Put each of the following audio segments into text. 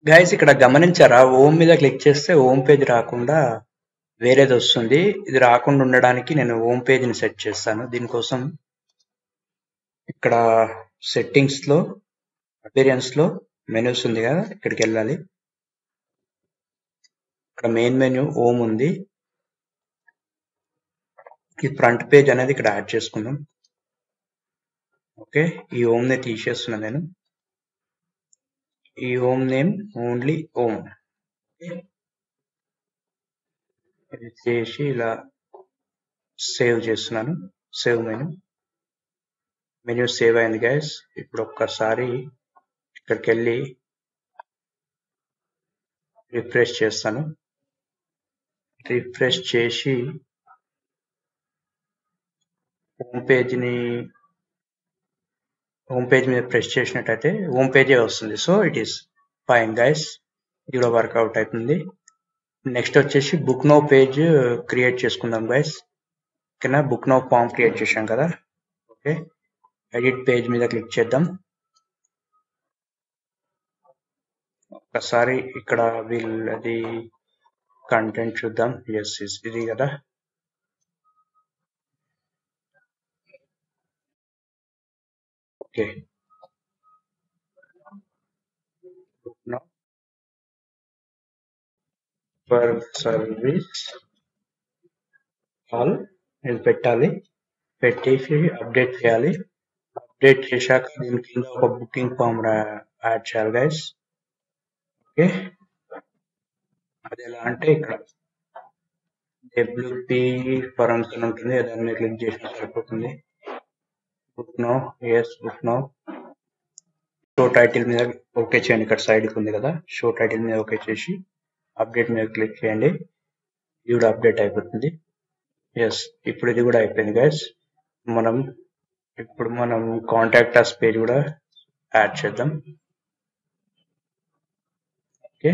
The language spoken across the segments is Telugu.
గైస్ ఇక్కడ గమనించారా? హోమ్ మీద క్లిక్ చేస్తే హోమ్ పేజ్ రాకుండా వేరేది వస్తుంది. ఇది రాకుండా ఉండడానికి నేను హోమ్ పేజ్ని సెట్ చేస్తాను. దీనికోసం ఇక్కడ సెట్టింగ్స్ లో అపీరియన్స్ లో మెనూస్ ఉంది కదా, ఇక్కడికి వెళ్ళాలి. ఇక్కడ మెయిన్ మెన్యూ హోమ్ ఉంది. ఈ ఫ్రంట్ పేజ్ అనేది ఇక్కడ యాడ్ చేసుకుందాం. ఓకే, ఈ హోమ్ ని తీసేస్తున్నా నేను. ఈ హోమ్ నేమ్ ఓన్లీ హోమ్. ఇది చేసి ఇలా సేవ్ చేస్తున్నాను. సేవ్ మెనూ సేవ్ అయింది గైస్. ఇప్పుడు ఒక్కసారి ఇక్కడికి వెళ్ళి రిఫ్రెష్ చేస్తాను. రిఫ్రెష్ చేసి హోమ్ పేజ్ మీద ప్రెస్ చేసినట్టయితే హోమ్ పేజే వస్తుంది. So it is fine guys, ఇది కూడా వర్కౌట్ అవుతుంది. నెక్స్ట్ వచ్చేసి బుక్ నో పేజ్ క్రియేట్ చేసుకుందాం గైస్. ఓకేనా, బుక్ నో ఫామ్ క్రియేట్ చేశాం కదా. ఓకే, ఎడిట్ పేజ్ మీద క్లిక్ చేద్దాం. ఒకసారి ఇక్కడ వీళ్ళది కంటెంట్ చూద్దాం. ఎస్, ఇది కదా. Okay, book now for service all ఇది పెట్టాలి. పెట్టేసి అప్డేట్ చేయాలి. అప్డేట్ చేశాక దీని కింద ఒక బుకింగ్ ఫామ్ యాడ్ చేయాలి గైస్. ఓకే, అది ఎలా అంటే ఇక్కడ డబ్ల్యూపీ ఫరమ్స్ అని ఉంటుంది, దాన్ని క్లిక్ చేసినా సరిపోతుంది. Book now, yes book now. Show title మీద ఓకే చేయండి. ఇక్కడ సైడ్కి ఉంది కదా, షో టైటిల్ మీద ఓకే చేసి అప్డేట్ మీద క్లిక్ చేయండి. ఇది కూడా అప్డేట్ అయిపోతుంది. ఎస్, ఇప్పుడు ఇది కూడా అయిపోయింది గైస్. ఇప్పుడు మనం కాంటాక్ట్ అస్ పేజ్ కూడా యాడ్ చేద్దాం. ఓకే,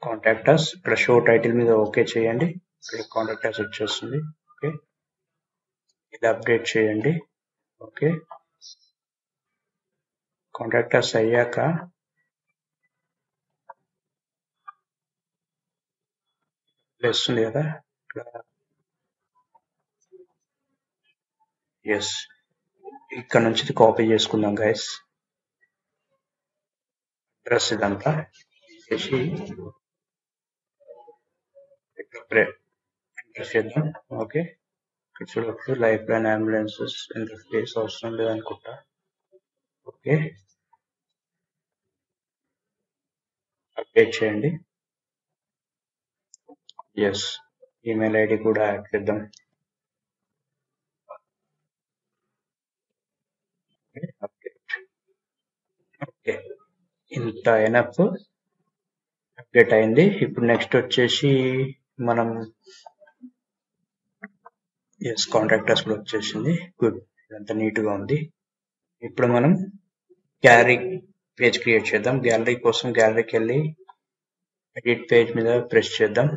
కాంటాక్ట్ అస్ ఇక్కడ షో టైటిల్ మీద ఓకే చేయండి. ఇక్కడ కాంటాక్ట్ అస్ వచ్చేస్తుంది. ఓకే, ఇది అప్డేట్ చేయండి. ఓకే, కాంటాక్ట్ అస్ అయ్యాక వస్తుంది కదా ఇక్కడ. ఎస్, ఇక్కడ నుంచి కాపీ చేసుకుందాం గైస్. అడ్రస్ ఇదంతా చేసి ఎంటర్ చేద్దాం. ఓకే, ఇక్కడ చూడవచ్చు లైఫ్ లైన్ అంబులెన్సెస్ ఇంటర్ఫేస్ అవసరం లేదనుకుంటా. ఓకే, అప్డేట్ చేయండి. ఎస్, ఈమెయిల్ ఐడి కూడా యాడ్ చేద్దాం. ఓకే, ఇంత ఎనఫ్ అప్డేట్ అయింది. ఇప్పుడు నెక్స్ట్ వచ్చేసి మనం ఎస్ కాంటాక్టర్స్ కూడా వచ్చేసింది. గుడ్, ఇదంతా నీట్గా ఉంది. ఇప్పుడు మనం గ్యాలరీ పేజ్ క్రియేట్ చేద్దాం. గ్యాలరీ కోసం గ్యాలరీకి వెళ్ళి ఎడిట్ పేజ్ మీద ప్రెస్ చేద్దాం.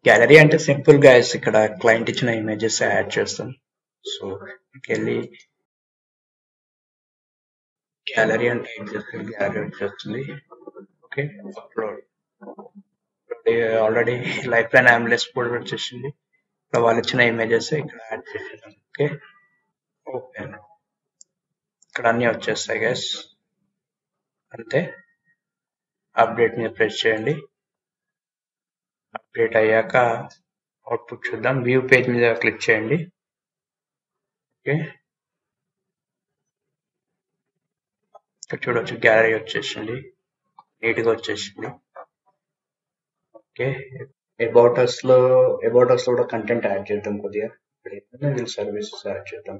గ్యాలరీ అంటే సింపుల్ గా ఇక్కడ క్లయింట్ ఇచ్చిన ఇమేజెస్ యాడ్ చేస్తాం. సో వెళ్ళి గ్యాలరీ అంటే గ్యాలరీ వచ్చేస్తుంది. Okay, upload already life line ambulance కూడా వచ్చేసింది. ఇక్కడ వాళ్ళు ఇచ్చిన ఇమేజెస్ ఇక్కడ యాడ్ చేసేద్దాం. Okay, open. ఇక్కడ అన్ని వచ్చేస్తాయి గైస్. అంతే, అప్డేట్ మీద ప్రెస్ చేయండి. అప్డేట్ అయ్యాక అవుట్పుట్ చూద్దాం. వ్యూ పేజ్ మీద క్లిక్ చేయండి. ఓకే, ఇక్కడ చూడవచ్చు గ్యాలరీ వచ్చేసింది, నీట్గా వచ్చేసింది. ఓకే, అబౌట్ అస్ లో కూడా కంటెంట్ యాడ్ చేద్దాం. కొద్దిగా వీళ్ళ సర్వీసెస్ యాడ్ చేద్దాం.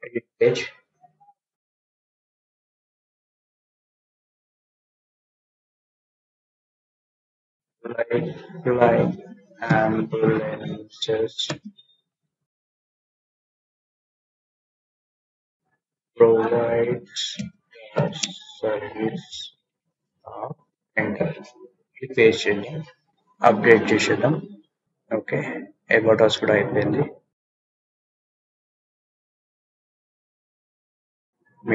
Edit page, life ambulances provides service of enter. Page చేద్దాం, అప్డేట్ చేసేద్దాం. ఓకే, అబౌట్ అస్ కూడా అయిపోయింది.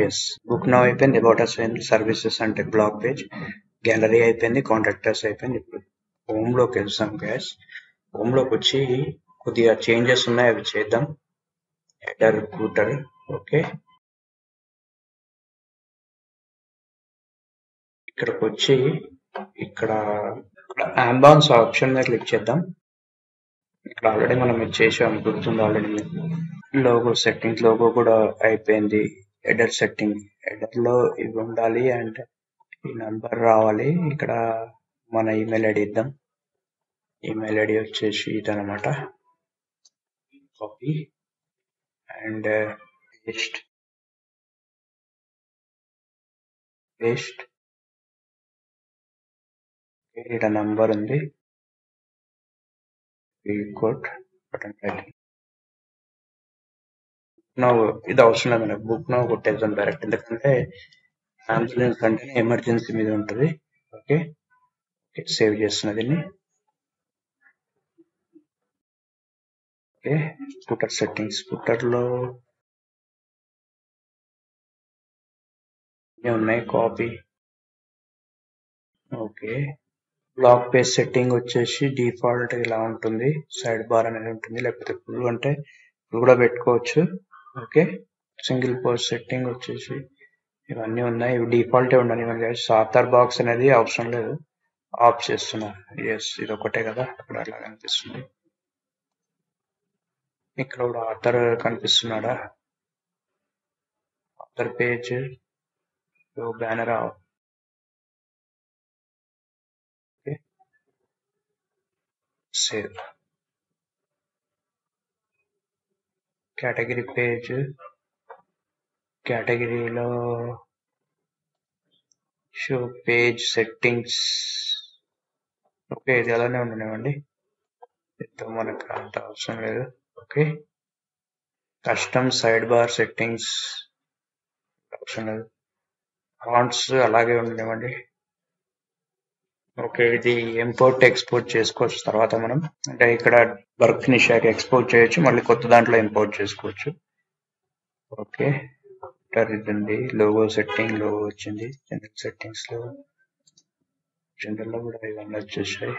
ఎస్, బుక్ నౌ అయిపోయింది, అబౌట్ అస్ అయింది, సర్వీసెస్ అంటే బ్లాగ్ పేజ్, గ్యాలరీ అయిపోయింది, కాంటాక్టర్స్ అయిపోయింది. ఇప్పుడు హోమ్ లోకి వెళ్తాం గ్యాస్. హోమ్ లోకి వచ్చి కొద్దిగా చేంజెస్ ఉన్నాయి, అవి చేద్దాం. Header footer, okay. ఇక్కడికి వచ్చి ఇక్కడ అంబాన్స్ ఆప్షన్ మీద క్లిక్ చేద్దాం. ఇక్కడ ఆల్రెడీ మనం ఇది చేసాం, గుర్తుంది ఆల్రెడీ. లోగో సెట్టింగ్, లోగో కూడా అయిపోయింది. హెడర్ సెట్టింగ్, హెడర్ లో ఇవి ఉండాలి అండ్ ఈ నంబర్ రావాలి. ఇక్కడ మన ఈమెయిల్ ఐడి ఇద్దాం. ఈమెయిల్ ఐడి వచ్చేసి ఇదనమాట. కాపీ అండ్ పేస్ట్, ఇక్కడ నంబర్ ఉంది, కోడ్ బటన్ టైటిల్. నో ఇది అవసరం లేదు మనకు, బుక్ నో కొట్టేద్దాం డైరెక్ట్, ఎందుకంటే అంబులెన్స్ అంటే ఎమర్జెన్సీ మీద ఉంటుంది. ఓకే, సేవ్ చేస్తున్నా దీన్ని. ఓకే, ఫుటర్ సెట్టింగ్స్, ఫుటర్ లో ఉన్నాయి, copy. Okay, block page setting వచ్చేసి డిఫాల్ట్ ఇలా ఉంటుంది, సైడ్ బార్ అనేది ఉంటుంది, లేకపోతే ఫుల్ అంటే ఫుల్ కూడా పెట్టుకోవచ్చు. ఓకే, సింగిల్ పోస్ట్ సెట్టింగ్ వచ్చేసి ఇవన్నీ ఉన్నాయి, ఇవి డిఫాల్టే ఉండాలి. ఇవన్నీ ఆథర్ బాక్స్ అనేది అవసరం లేదు, ఆఫ్ చేస్తున్నా. ఎస్, ఇది ఒకటే కదా, ఇక్కడ అలా కనిపిస్తుంది. ఇక్కడ కూడా ఆథర్ కనిపిస్తున్నాడా, author page banner off. Save. Category page, కేటగిరీలో షో పేజ్ సెట్టింగ్స్. ఓకే, ఇది అలానే ఉండనివ్వండి, మనకు అంత అవసరం లేదు. Okay, custom sidebar settings అవసరం లేదు, ఫాంట్స్ అలాగే ఉండనివ్వండి. ఓకే, ఇది ఇంపోర్ట్ ఎక్స్పోర్ట్ చేసుకోవచ్చు తర్వాత మనం, అంటే ఇక్కడ వర్క్ నిషాకి ఎక్స్పోర్ట్ చేయొచ్చు, మళ్ళీ కొత్త దాంట్లో ఇంపోర్ట్ చేసుకోవచ్చు. ఓకే, ఇది ఉంది, లోగో సెట్టింగ్, లోగో వచ్చింది. జనరల్ సెట్టింగ్స్ లో, జనరల్ లో కూడా ఇవన్నీ వచ్చేసాయి.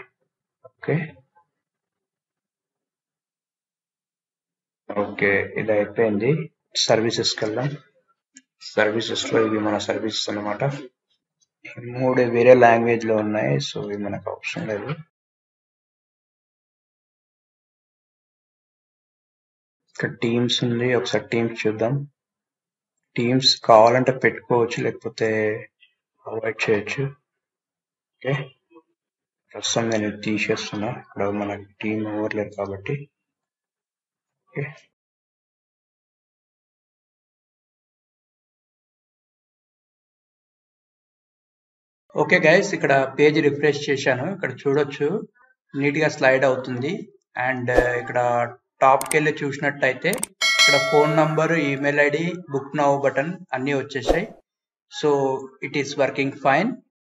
ఓకే, ఓకే, ఇది అయిపోయింది. సర్వీసెస్కి వెళ్దాం. సర్వీసెస్ లో ఇవి మన సర్వీసెస్ అన్నమాట. 3 వేరే లాంగ్వేజ్ లో ఉన్నాయి, సో ఇవి మనకు అవసరం లేదు. ఇక్కడ టీమ్స్ ఉంది, ఒకసారి టీమ్స్ చూద్దాం. టీమ్స్ కావాలంటే పెట్టుకోవచ్చు, లేకపోతే అవాయిడ్ చేయొచ్చు. ఓకే, ప్రస్తుతం నేను తీసేస్తున్నా, ఇక్కడ మనకి టీమ్ ఎవరు లేరు కాబట్టి. ఓకే, ఓకే గైస్, ఇక్కడ పేజ్ రిఫ్రెష్ చేశాను, ఇక్కడ చూడొచ్చు నీట్ గా స్లైడ్ అవుతుంది. అండ్ ఇక్కడ టాప్కి వెళ్ళి చూసినట్టయితే ఇక్కడ phone number, email ID, book now button అన్నీ వచ్చేసాయి. So it is working fine.